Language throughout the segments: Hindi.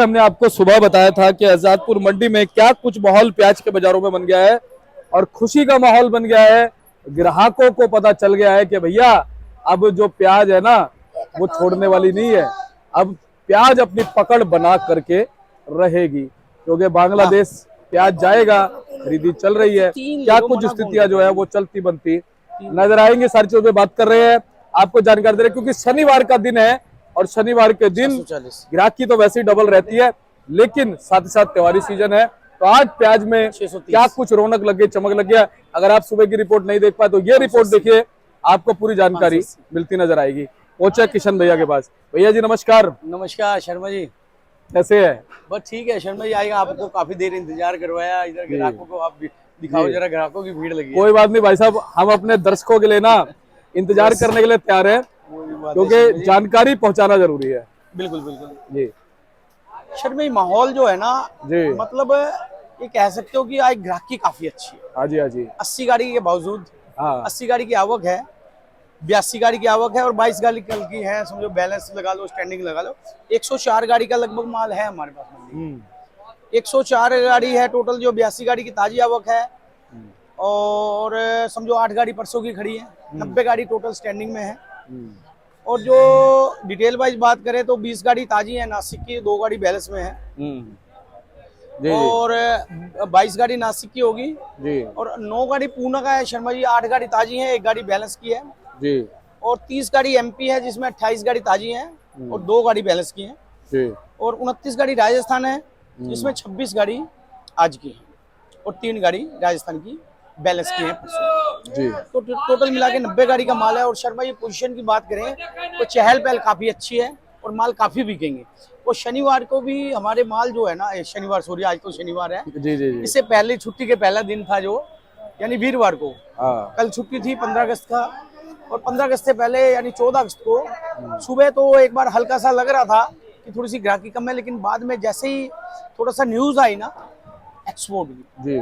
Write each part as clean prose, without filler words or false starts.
हमने आपको सुबह बताया था कि आजादपुर मंडी में क्या कुछ माहौल प्याज के बाजारों में बन गया है और खुशी का माहौल बन गया है। ग्राहकों को पता चल गया है कि भैया अब जो प्याज है ना वो छोड़ने वाली नहीं है। अब प्याज अपनी पकड़ बना करके रहेगी क्योंकि बांग्लादेश प्याज जाएगा, खरीदी चल रही है। क्या कुछ स्थितियां जो है वो चलती बनती नजर आएंगी, सारी चीजों पे बात कर रहे हैं, आपको जानकारी दे रहे हैं क्योंकि शनिवार का दिन है और शनिवार के दिन ग्राहकी तो वैसे ही डबल रहती है, लेकिन साथ ही साथ त्योहारी सीजन है। तो आज प्याज में क्या कुछ रौनक लग गई, चमक लग गया। अगर आप सुबह की रिपोर्ट नहीं देख पाए तो ये रिपोर्ट देखिए, आपको पूरी जानकारी मिलती नजर आएगी। पहुंचे किशन भैया के पास। भैया जी नमस्कार। नमस्कार शर्मा जी, कैसे है? बस ठीक है शर्मा जी। आएगा, आपको काफी देर इंतजार करवाया, इधर ग्राहकों को आप दिखाओ जरा, ग्राहकों की भीड़ लगी है। कोई बात नहीं भाई साहब, हम अपने दर्शकों के लिए ना इंतजार करने के लिए तैयार है क्योंकि जानकारी पहुंचाना जरूरी है। बिल्कुल बिल्कुल जी शर्मा जी, माहौल जो है ना जी, मतलब ये कह सकते हो कि आज ग्राहकी काफी अच्छी है। हाँ जी, हाँ जी। 80 गाड़ी के बावजूद हाँ 80 गाड़ी की आवक है, 82 गाड़ी की आवक है और 22 गाड़ी कल की है। समझो बैलेंस लगा लो, स्टैंडिंग लगा लो, 104 गाड़ी का लगभग माल है हमारे पास मंडी में। 104 गाड़ी है टोटल, जो 82 गाड़ी की ताजी आवक है और समझो 8 गाड़ी परसों की खड़ी है, 90 गाड़ी टोटल स्टैंडिंग में है। और जो डिटेल वाइज बात करें तो 20 गाड़ी ताजी है नासिक की, 2 गाड़ी बैलेंस में है जी और 22 गाड़ी नासिक की होगी जी और 9 गाड़ी पूना का है शर्मा जी, 8 गाड़ी ताजी है, 1 गाड़ी बैलेंस की है जी और 30 गाड़ी एमपी है जिसमें 28 गाड़ी ताजी है और 2 गाड़ी बैलेंस की है जी और 29 गाड़ी राजस्थान है जिसमें 26 गाड़ी आज की है और 3 गाड़ी राजस्थान की बैलेंस की है जी। तो टोटल मिला के 90 गाड़ी का माल है। और शर्मा ये पोजीशन की बात करें तो चहल पहल काफी अच्छी है और माल काफी बिकेंगे। और शनिवार को भी हमारे माल जो है ना, शनिवार सॉरी आज तो शनिवार है, जी जी जी। इससे पहले छुट्टी के पहला दिन था जो यानी वीरवार को, हाँ कल छुट्टी थी 15 अगस्त का और 15 अगस्त से पहले यानी 14 अगस्त को सुबह तो एक बार हल्का सा लग रहा था कि थोड़ी सी ग्राहकी कम है, लेकिन बाद में जैसे ही थोड़ा सा न्यूज आई ना एक्सपोर्ट की, जी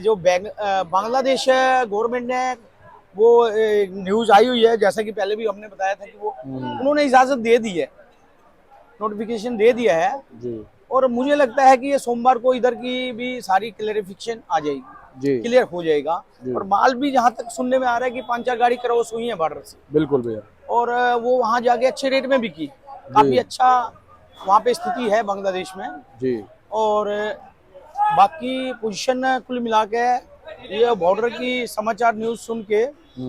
जो बांग्लादेश गवर्नमेंट ने वो न्यूज आई हुई है, जैसा कि पहले भी हमने बताया था कि वो उन्होंने इजाजत दे दी है, नोटिफिकेशन दे दिया है जी और मुझे लगता है कि ये सोमवार को इधर की भी सारी क्लेरिफिकेशन आ जाएगी, जी क्लियर हो जाएगा। और माल भी जहाँ तक सुनने में आ रहा है कि 5-4 गाड़ी क्रॉस हुई है बॉर्डर से, बिल्कुल भैया। और वो वहाँ जाके अच्छे रेट में बिकी, काफी अच्छा वहाँ पे स्थिति है बांग्लादेश में। जी और बाकी पोजीशन कुल मिला के ये बॉर्डर की समाचार न्यूज सुन के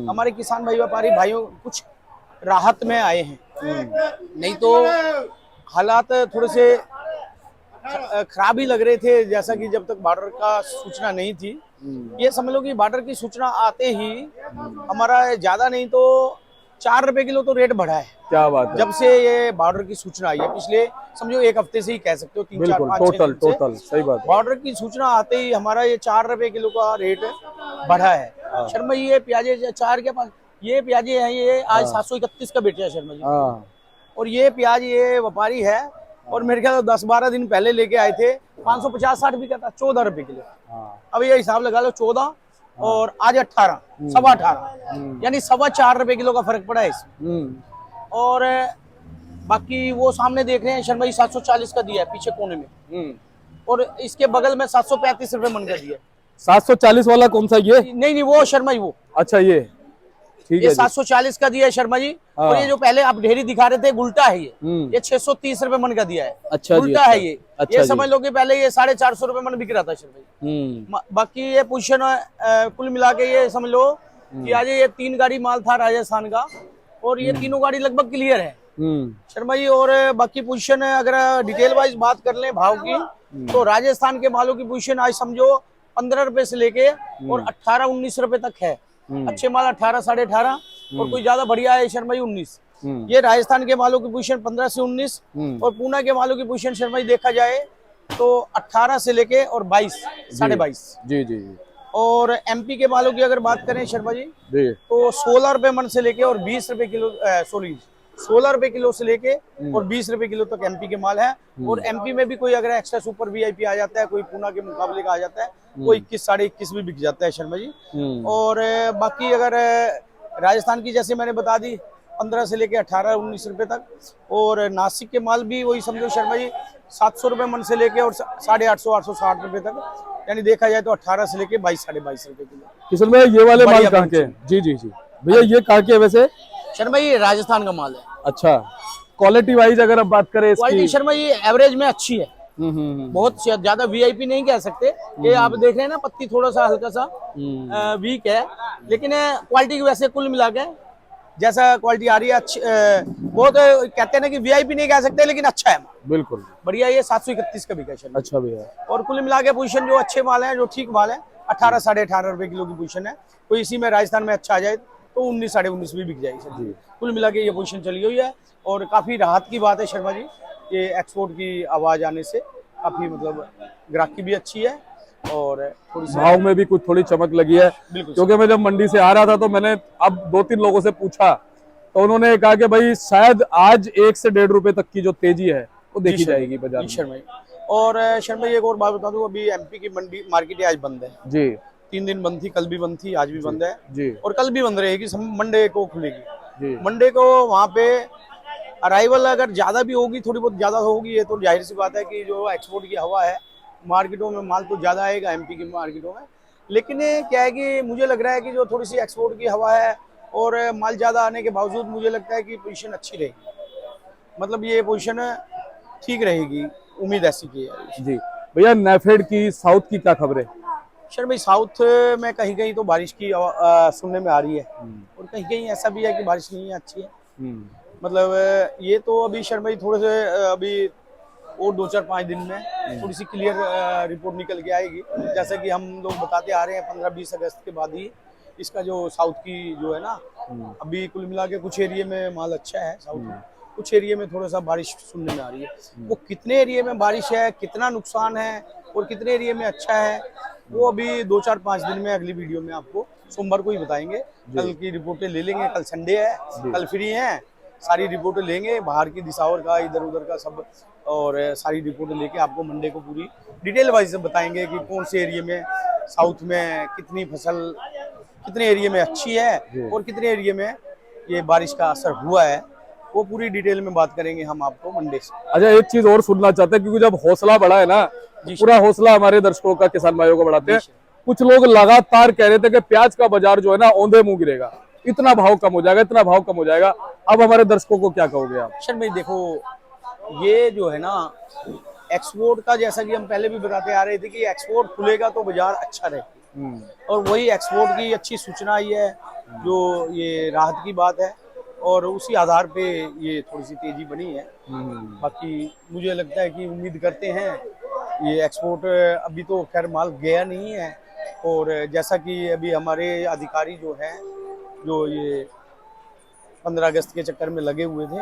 हमारे किसान भाई व्यापारी भाइयों कुछ राहत में आए हैं, नहीं तो हालात थोड़े से खराब ही लग रहे थे। जैसा कि जब तक बॉर्डर का सूचना नहीं थी, ये समझ लो कि बॉर्डर की सूचना आते ही हमारा ज्यादा नहीं तो 4 रुपए किलो तो रेट बढ़ा है। क्या बात है। जब से ये बॉर्डर की सूचना आई है, पिछले समझो 1 हफ्ते से ही कह सकते हो, 3 4 5 टोटल टोटल सही बात है। बॉर्डर की सूचना आते ही हमारा ये 4 रुपए किलो का रेट बढ़ा है। शर्मा ये प्याजे 4 के पास ये प्याजे हैं, ये आज 731 का बेचा है शर्मा जी। और ये प्याज ये व्यापारी है और मेरे ख्याल 10-12 दिन पहले लेके आए थे, 550-60 बिका था, 14 रुपए किलो। अब ये हिसाब लगा लो 14 और आज 18, 18.25 यानी 4.25 रुपए किलो का फर्क पड़ा है इसमें। और बाकी वो सामने देख रहे हैं शर्मा जी 740 का दिया है पीछे कोने में और इसके बगल में 735 रुपए मन का दिया है। 740 वाला कौन सा ये? नहीं वो शर्मा जी वो, अच्छा ये ठीक ये है 740 का दिया है शर्मा जी। और ये जो पहले आप ढेरी दिखा रहे थे उल्टा है, ये 630 रुपए मन का दिया है। अच्छा उल्टा है ये। अच्छा ये समझ लो कि पहले ये 450 रुपए मन बिक रहा था शर्मा जी। बाकी ये पोजीशन कुल मिला के ये समझ लो कि आज ये 3 गाड़ी माल था राजस्थान का और ये तीनों गाड़ी लगभग क्लियर है शर्मा जी। और बाकी पोजीशन अगर डिटेल वाइज बात कर लें भाव की, तो राजस्थान के मालों की पोजीशन आज समझो 15 रुपए से लेके और 18-19 रुपए तक है। अच्छे माल 18, 18.5 और कोई ज्यादा बढ़िया है शर्मा जी 19। ये राजस्थान के मालों की पोजीशन 15 से 19 और पूना के मालों की पोजीशन शर्मा जी देखा जाए तो 18 से लेके और 22, 22.5 जी जी। और एमपी के मालों की अगर बात करें शर्मा जी तो 16 रुपए मन से लेके और 20 रुपए किलो, सॉरी 16 रुपए किलो से लेके और 20 रुपए किलो तक एमपी के माल है। और एमपी में भी कोई अगर एक्स्ट्रा सुपर वीआईपी आ जाता है, कोई पूना के मुकाबले का आ जाता है, वो 21, 21.5 भी बिक जाता है शर्मा जी। और बाकी अगर राजस्थान की जैसे मैंने बता दी 15 से लेके 18-19 रुपए तक। और नासिक के माल भी वही समझो शर्मा जी 700 रुपए मन से लेके और 850 860 रुपए तक, यानी देखा जाए तो 18 से लेके 22-22.5 रुपए किलो। किशन भाई ये वाले माल बढ़िया कहाँ के हैं? जी जी जी भैया, ये कहाँ के है वैसे? शर्मा ये राजस्थान का माल है। अच्छा, क्वालिटी वाइज अगर आप बात करें क्वालिटी इसकी? शर्मा ये एवरेज में अच्छी है, हम्म। बहुत ज्यादा वीआईपी नहीं कह सकते। ये आप देख रहे हैं ना, पत्ती थोड़ा सा हल्का सा वीक है, लेकिन क्वालिटी की वैसे कुल मिला के जैसा क्वालिटी आ रही है अच्छी, बहुत कहते हैं ना कि वीआईपी नहीं कह सकते, लेकिन अच्छा है, बिल्कुल बढ़िया। ये 731 का बिका है। अच्छा भैया। और कुल मिला के पोजीशन जो अच्छे माल है, जो ठीक माल है, 18 साढ़े 18 रुपए किलो की पोजीशन है। कोई इसी में राजस्थान में अच्छा आ जाए तो 19 साढ़े 19 भी बिक जाएगी सर। कुल मिला के ये पोजीशन चली हुई है, और काफी राहत की बात है शर्मा जी, ये एक्सपोर्ट की आवाज आने से काफी मतलब ग्राहकी भी अच्छी है, और थोड़ी सी भाव में भी कुछ थोड़ी चमक लगी है। बिल्कुल, क्योंकि मैं जब मंडी से आ रहा था तो मैंने अब 2-3 लोगों से पूछा, तो उन्होंने कहा कि भाई शायद आज 1 से 1.5 रुपए तक की जो तेजी है वो देखी जाएगी बाजार में। शर्मा जी। और शर्मा जी एक और बात बता दूं, अभी एमपी की मंडी मार्केट आज बंद है जी। 3 दिन बंद थी, कल भी बंद थी, आज भी बंद है जी और कल भी बंद रहेगी, मंडे को खुलेगी। जी। मंडे को वहाँ पे अराइवल अगर ज्यादा भी होगी, थोड़ी बहुत ज्यादा होगी, ये तो जाहिर सी बात है कि जो एक्सपोर्ट की हवा है मार्केटों में, माल तो ज्यादा आएगा एमपी की मार्केटों में। लेकिन क्या है कि मुझे लग रहा है कि जो थोड़ी सी एक्सपोर्ट की हवा है और माल ज्यादा आने के बावजूद मुझे लगता है कि पोजीशन अच्छी रहेगी, मतलब ये पोजीशन ठीक रहेगी, उम्मीद ऐसी की है जी। भैया नेफेड की साउथ की क्या खबर है? सर भाई साउथ में कहीं कहीं तो बारिश की सुनने में आ रही है, और कहीं कहीं ऐसा भी है कि बारिश नहीं है, अच्छी है। मतलब ये तो अभी शर्मा जी थोड़े से अभी और 2-4-5 दिन में थोड़ी सी क्लियर रिपोर्ट निकल के आएगी। जैसा कि हम लोग बताते आ रहे हैं 15-20 अगस्त के बाद ही इसका जो साउथ की जो है ना, अभी कुल मिला के कुछ एरिया में माल अच्छा है साउथ में, कुछ एरिया में थोड़ा सा बारिश सुनने में आ रही है। वो कितने एरिया में बारिश है, कितना नुकसान है और कितने एरिया में अच्छा है, वो अभी 2-4-5 दिन में अगली वीडियो में आपको सोमवार को ही बताएंगे। कल की रिपोर्टें ले लेंगे, कल संडे है, कल फ्री है, सारी रिपोर्टें लेंगे बाहर की दिशावर का, इधर उधर का सब, और सारी रिपोर्टें लेके आपको मंडे को पूरी डिटेल वाइज बताएंगे कि कौन से एरिया में साउथ में कितनी फसल कितने एरिया में अच्छी है और कितने एरिया में ये बारिश का असर हुआ है, वो पूरी डिटेल में बात करेंगे हम आपको मंडे से। अच्छा, एक चीज और सुनना चाहते हैं, क्योंकि जब हौसला बढ़ा है ना, पूरा हौसला हमारे दर्शकों का, किसान भाइयों का बढ़ाते हैं। कुछ लोग लगातार कह रहे थे कि प्याज का बाजार जो है ना औंधे मुंह गिरेगा, इतना भाव कम हो जाएगा, इतना भाव कम हो जाएगा। अब हमारे दर्शकों को क्या कहोगे आप? शर्मा भाई देखो, ये जो है ना एक्सपोर्ट का, जैसा कि हम पहले भी बताते आ रहे थे कि एक्सपोर्ट खुलेगा तो बाजार अच्छा रहेगा, और वही एक्सपोर्ट की अच्छी सूचना आई है, जो ये राहत की बात है, और उसी आधार पे ये थोड़ी सी तेजी बनी है। बाकी मुझे लगता है कि उम्मीद करते हैं ये एक्सपोर्ट, अभी तो खैर माल गया नहीं है, और जैसा कि अभी हमारे अधिकारी जो हैं, जो ये 15 अगस्त के चक्कर में लगे हुए थे,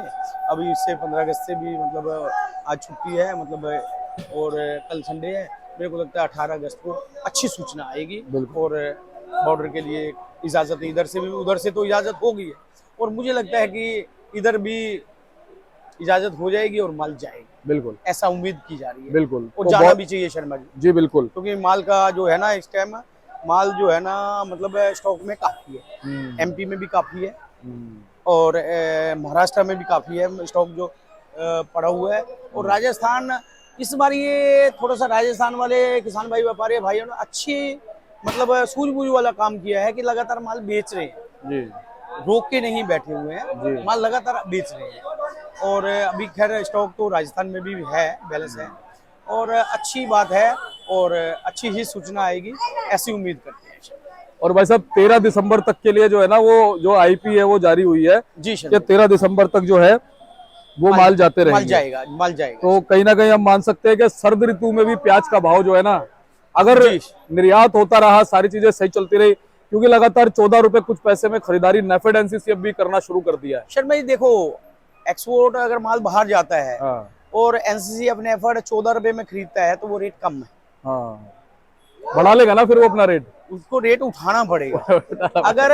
अभी इससे 15 अगस्त से भी मतलब आज छुट्टी है, मतलब और कल संडे है, मेरे को लगता है 18 अगस्त को अच्छी सूचना आएगी, और बॉर्डर के लिए इजाज़त इधर से भी, उधर से तो इजाज़त हो गई है, और मुझे लगता है कि इधर भी इजाज़त हो जाएगी और माल जाएगी, बिल्कुल ऐसा उम्मीद की जा रही है, बिल्कुल। और जाना भी चाहिए शर्मा जी। जी बिल्कुल, क्योंकि माल का जो है ना इस टाइम माल जो है ना मतलब स्टॉक में काफ़ी है, एमपी में भी काफ़ी है, और महाराष्ट्र में भी काफ़ी है स्टॉक जो पड़ा हुआ है, और राजस्थान इस बार ये थोड़ा सा राजस्थान वाले किसान भाई व्यापारी भाइयों ने अच्छी मतलब सूझबूझ वाला काम किया है कि लगातार माल बेच रहे हैं जी, रोक के नहीं बैठे हुए हैं, माल लगातार बेच रहे हैं, और अभी खैर स्टॉक तो राजस्थान में भी है, बैलेंस है, और अच्छी बात है, और अच्छी ही सूचना आएगी, ऐसी उम्मीद करते हैं। और भाई साहब 13 दिसंबर तक के लिए जो है ना, वो जो आईपी है वो जारी हुई है जी कि 13 दिसंबर तक जो है वो माल जाते रहेंगे, माल जाएगा। तो कहीं ना कहीं हम मान सकते हैं कि सर्द ऋतु में भी प्याज का भाव जो है ना, अगर निर्यात होता रहा, सारी चीजें सही चलती रही, क्योंकि लगातार 14 रुपए कुछ पैसे में खरीदारी नेफेड एनसीसीएफ भी करना शुरू कर दिया है। शर्मा जी देखो, एक्सपोर्ट अगर माल बाहर जाता है और एनसीसीएफ नेफेड 14 रुपए में खरीदता है तो वो रेट कम है, बढ़ा लेगा ना फिर वो अपना रेट, उसको रेट उठाना पड़ेगा। अगर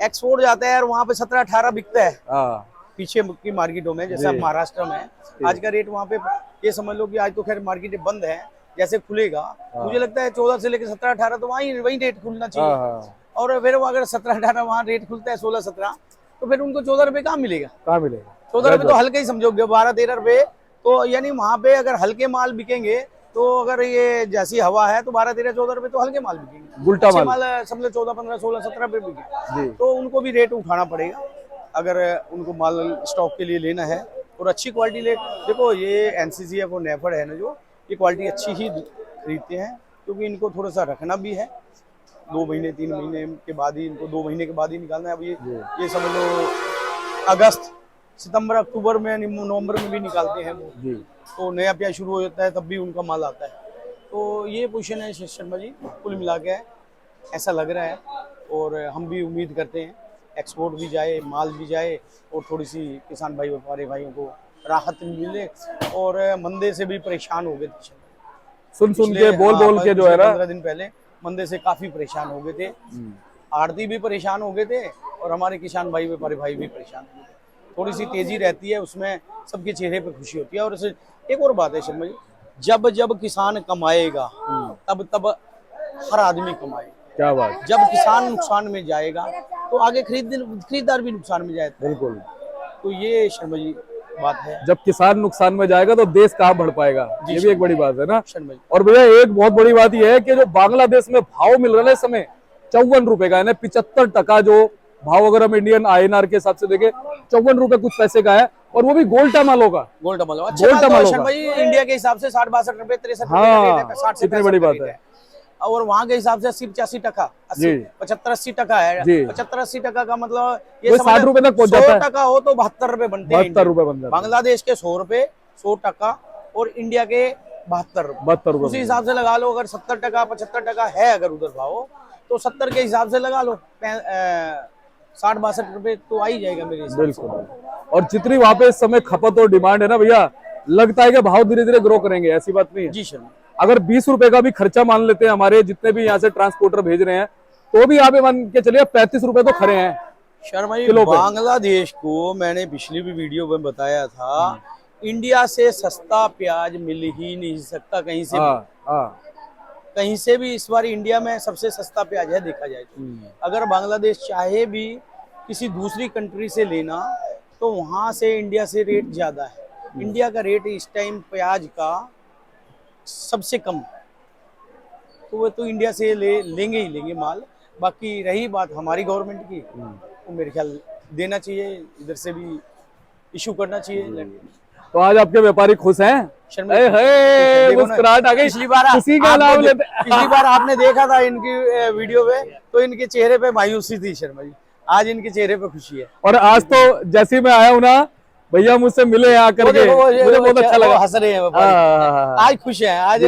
एक्सपोर्ट जाता है और वहाँ पे 17-18 बिकता है पीछे की मार्केटों में, जैसे महाराष्ट्र में आज का रेट, वहाँ पे ये समझ लो कि आज तो खैर मार्केटें बंद है, जैसे खुलेगा मुझे लगता है 14 से लेकर 17-18 तो वही रेट खुलना चाहिए, और फिर वो अगर 17-18 वहाँ रेट खुलता है 16-17, तो फिर उनको 14 रुपए कहाँ मिलेगा? कहाँ मिलेगा? 14 रुपए तो हल्के ही समझोगे, 12-13 रुपए तो यानी वहां पे अगर हल्के माल बिकेंगे तो अगर ये जैसी हवा है तो 12-13-14 रुपए तो हल्के माल बिकेंगे। उल्टा अच्छे माल माल समझ लो 14-15-16-17 रुपए बिके जी। तो उनको भी रेट उठाना पड़ेगा अगर उनको माल स्टॉक के लिए लेना है और अच्छी क्वालिटी ले। देखो ये NCCF और नेफेड है ना, जो ये क्वालिटी अच्छी ही खरीदते हैं क्योंकि इनको थोड़ा सा रखना भी है। 2 महीने 3 महीने के बाद ही इनको 2 महीने के बाद ही निकालना है। अब ये समझ लो अगस्त सितंबर अक्टूबर में नवंबर में भी निकालते हैं वो, जी। तो नया प्याज शुरू हो जाता है तब भी उनका माल आता है। तो ये पोजीशन है शर्मा जी, कुल मिला के ऐसा लग रहा है। और हम भी उम्मीद करते हैं एक्सपोर्ट भी जाए, माल भी जाए और थोड़ी सी किसान भाई व्यापारी भाइयों को राहत मिले। और मंदे से भी परेशान हो गए थे, सुन के बोल के जो है ना 15 दिन पहले मंदे से काफी परेशान हो गए थे। आड़ती भी परेशान हो गए थे और हमारे किसान भाई व्यापारी भाई भी परेशान हो गए थे। थोड़ी सी तेजी रहती है उसमें, सबके चेहरे पे खुशी होती है। और एक और बात है शर्मा जी, जब जब किसान कमाएगा तब हर आदमी कमाएगा। क्या बात, जब किसान नुकसान में जाएगा तो आगे खरीदार भी नुकसान में जाएगा। बिल्कुल। तो ये शर्मा जी बात है, जब किसान नुकसान में जाएगा तो देश कहाँ बढ़ पाएगा, ये भी एक बड़ी बात है ना शर्मा जी। और भैया एक बहुत बड़ी बात यह है कि जो बांग्लादेश में भाव मिल रहा है इस समय 54 रुपए का, यानी 75% जो भाव अगर हम इंडियन INR के हिसाब से देखें 54 रुपए कुछ पैसे का है, और वो भी गोल्टा मालों का। गोल्टा माल गोल्टा माल शर्मा जी इंडिया के हिसाब से 60-62 रुपए 63 हाँ, रुपए 60 से इतनी बड़ी बात है। और वहाँ के हिसाब से 80-85 टका, 75-80 टका है। 75-80 टका का मतलब ये 60 रुपए तक पहुंच जाता है। 100 टका हो तो 72 रुपए बनते हैं। 72 रुपए बनते हैं। बांग्लादेश के 100 रुपए 100 टका और इंडिया के 72 रुपए। उसी हिसाब से लगा लो, अगर 70 टका 75 टका है अगर उधर भाव तो 70 के हिसाब से लगा लो 60-62 रुपए तो आ ही जाएगा मेरे हिसाब से। बिल्कुल। और जितनी वहां पे इस समय खपत और डिमांड है ना भैया, लगता है कि भाव धीरे धीरे ग्रो करेंगे, ऐसी बात नहीं है जी शर्मा। अगर 20 रुपए का भी खर्चा मान लेते हैं, हमारे जितने भी यहाँ से ट्रांसपोर्टर भेज रहे हैं, तो भी आप मान के चलिए 35 रुपए तो खरे हैं शर्मा जी। किलो पे। बांग्लादेश को मैंने पिछली भी वीडियो में बताया था, इंडिया से सस्ता प्याज मिल ही नहीं सकता कहीं से भी। कहीं से भी इस बार इंडिया में सबसे सस्ता प्याज है देखा जाए तो। अगर बांग्लादेश चाहे भी किसी दूसरी कंट्री से लेना तो वहां से इंडिया से रेट ज्यादा है। इंडिया का रेट इस टाइम प्याज का सबसे कम, तो वो तो इंडिया से लेंगे ही लेंगे माल। बाकी रही बात हमारी गवर्नमेंट की, तो मेरे ख्याल देना चाहिए, इधर से भी इशू करना चाहिए। तो आज आपके व्यापारी खुश हैं? मुस्कुराहट आ गई। पिछली बार आपने देखा था इनकी वीडियो पे तो इनके चेहरे पे मायूसी थी शर्मा जी, आज इनके चेहरे पे खुशी है। और आज तो जैसे मैं आया हूँ ना भैया, मुझसे मिले आकर के, मुझे बहुत अच्छा लगा। हंस रहे हैं आज खुश है, आज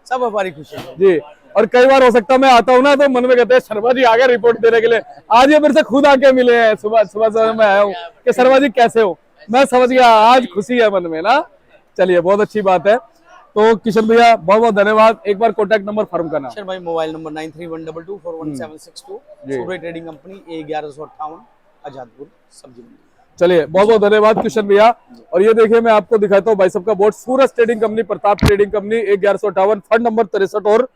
सब व्यापारी खुश है जी। और कई बार हो सकता है मैं आता हूँ ना तो मन में कहते हैं शर्मा जी आ गए रिपोर्ट देने के लिए, आज ये मेरे से खुद आके मिले हैं। सुबह मैं आया हूँ कि शर्मा जी कैसे हो, मैं समझ गया आज खुशी है मन में ना। चलिए बहुत अच्छी बात है। तो किशन भैया बहुत बहुत धन्यवाद। एक बार कॉन्टैक्ट नंबर फर्म का नाम। किशन भाई मोबाइल नंबर 9312241762, सूर्य ट्रेडिंग कंपनी, A1158 आजादपुर सब्जी मंडी। चलिए बहुत बहुत धन्यवाद किशन भैया। और ये देखिए मैं आपको दिखाता हूँ भाई साहब का board, Suraj trading company, Pratap trading company, 1158 fund number 63 और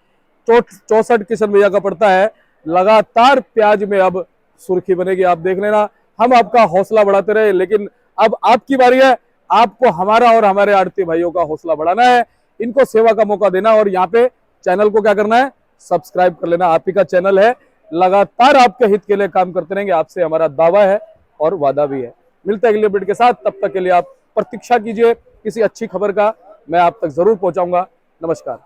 64 किशन भैया का पड़ता है। लगातार प्याज में अब सुर्खी बनेगी, आप देख लेना। हम आपका हौसला बढ़ाते रहे, लेकिन अब आपकी बारी है, आपको हमारा और हमारे आड़ती भाइयों का हौसला बढ़ाना है, इनको सेवा का मौका देना। और यहाँ पे चैनल को क्या करना है, सब्सक्राइब कर लेना। आप ही का चैनल है, लगातार आपके हित के लिए काम करते रहेंगे, आपसे हमारा दावा है और वादा भी है। मिलते हैं अगले अपडेट के साथ, तब तक के लिए आप प्रतीक्षा कीजिए किसी अच्छी खबर का, मैं आप तक जरूर पहुंचाऊंगा। नमस्कार।